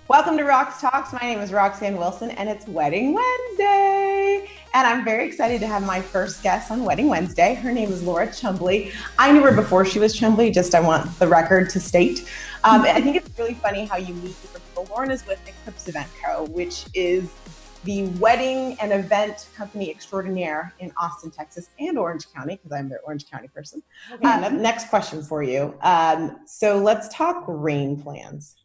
Welcome to RoxTalks. My name is Roxanne Wilson, and it's Wedding Wednesday. And I'm very excited to have my first guest on Wedding Wednesday. Her name is Laura Chumbley. I knew her before she was Chumbley, just I want the record to state. I think it's really funny how you meet different people. Lauren is with Eclipse Event Co, which is the wedding and event company extraordinaire in Austin, Texas, and Orange County, because I'm the Orange County person. Okay. Next question for you. So let's talk rain plans.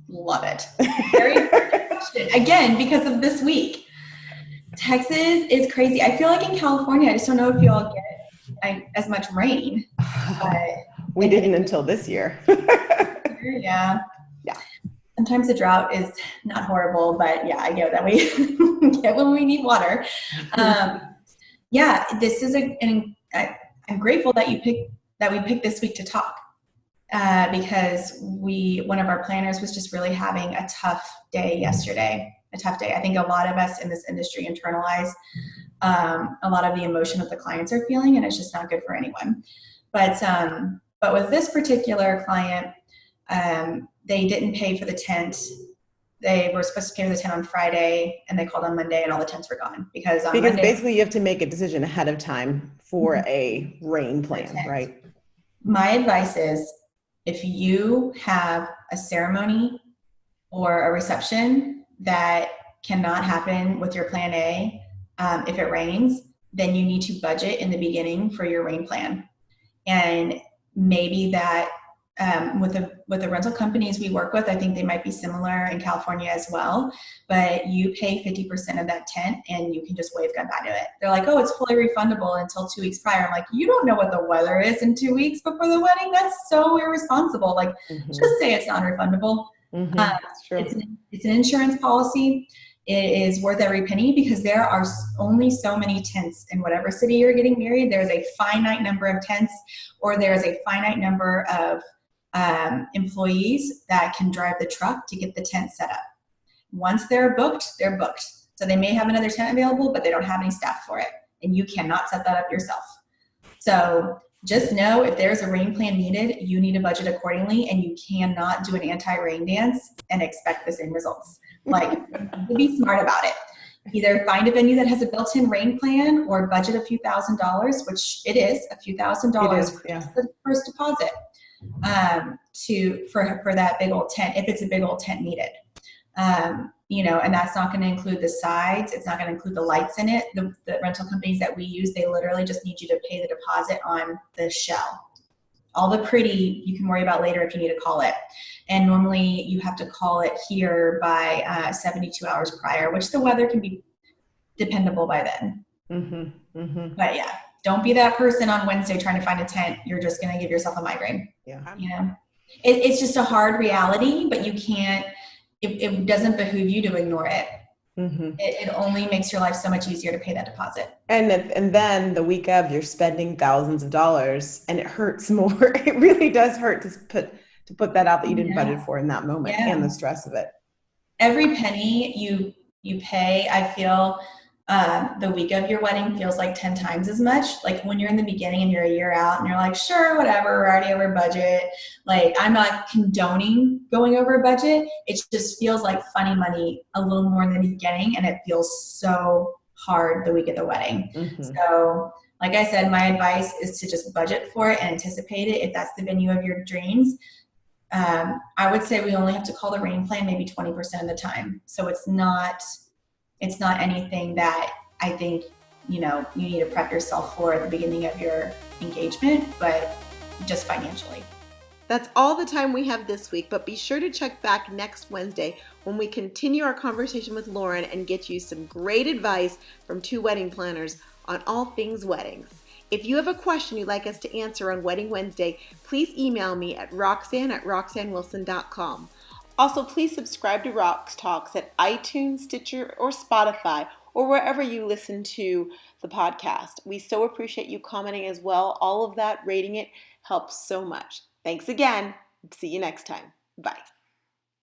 Love it. Very again, because of this week. Texas is crazy. I feel like in California, I just don't know if you all get as much rain. But we didn't until this year. Yeah. Sometimes the drought is not horrible, but yeah, I get that we get when we need water. This is I'm grateful that we picked this week to talk. Because one of our planners was just really having a tough day yesterday. A tough day. I think a lot of us in this industry internalize a lot of the emotion that the clients are feeling, and it's just not good for anyone. But with this particular client, they didn't pay for the tent. They were supposed to pay for the tent on Friday, and they called on Monday, and all the tents were gone because Monday, basically you have to make a decision ahead of time for a rain plan, right? My advice is, if you have a ceremony or a reception that cannot happen with your plan A, if it rains, then you need to budget in the beginning for your rain plan. And maybe that with the rental companies we work with, I think they might be similar in California as well, but you pay 50% of that tent and you can just wave goodbye to it. They're like, oh, it's fully refundable until 2 weeks prior. I'm like, you don't know what the weather is in 2 weeks before the wedding? That's so irresponsible. Like, just say it's non-refundable. That's true. It's an insurance policy. It is worth every penny because there are only so many tents in whatever city you're getting married. There's a finite number of tents, or there's a finite number of employees that can drive the truck to get the tent set up. Once they're booked, they're booked. So they may have another tent available, but they don't have any staff for it. And you cannot set that up yourself. So just know if there's a rain plan needed, you need to budget accordingly, and you cannot do an anti-rain dance and expect the same results. Like, be smart about it. Either find a venue that has a built-in rain plan or budget a few $1,000s, which it is a few $1,000s for the first deposit. For that big old tent, if it's a big old tent needed, and that's not going to include the sides. It's not going to include the lights in it. The rental companies that we use, they literally just need you to pay the deposit on the shell. All the pretty you can worry about later if you need to call it. And normally you have to call it here by 72 hours prior, which the weather can be dependable by then. But yeah. Don't be that person on Wednesday trying to find a tent. You're just going to give yourself a migraine. Yeah. It's just a hard reality, but you can't, it doesn't behoove you to ignore it. It only makes your life so much easier to pay that deposit. And then the week of, you're spending thousands of dollars, and it hurts more. It really does hurt to put that out that you didn't budget for in that moment, and the stress of it. Every penny you pay, I feel, the week of your wedding feels like 10 times as much. Like when you're in the beginning and you're a year out and you're like, sure, whatever, we're already over budget. Like, I'm not condoning going over budget. It just feels like funny money a little more in the beginning, and it feels so hard the week of the wedding. So like I said, my advice is to just budget for it and anticipate it if that's the venue of your dreams. I would say we only have to call the rain plan maybe 20% of the time. So it's not anything that I think, you need to prep yourself for at the beginning of your engagement, but just financially. That's all the time we have this week, but be sure to check back next Wednesday when we continue our conversation with Lauren and get you some great advice from two wedding planners on all things weddings. If you have a question you'd like us to answer on Wedding Wednesday, please email me at roxanne@roxannewilson.com. Also, please subscribe to RoxTalks at iTunes, Stitcher, or Spotify, or wherever you listen to the podcast. We so appreciate you commenting as well. All of that, rating it, helps so much. Thanks again. See you next time. Bye.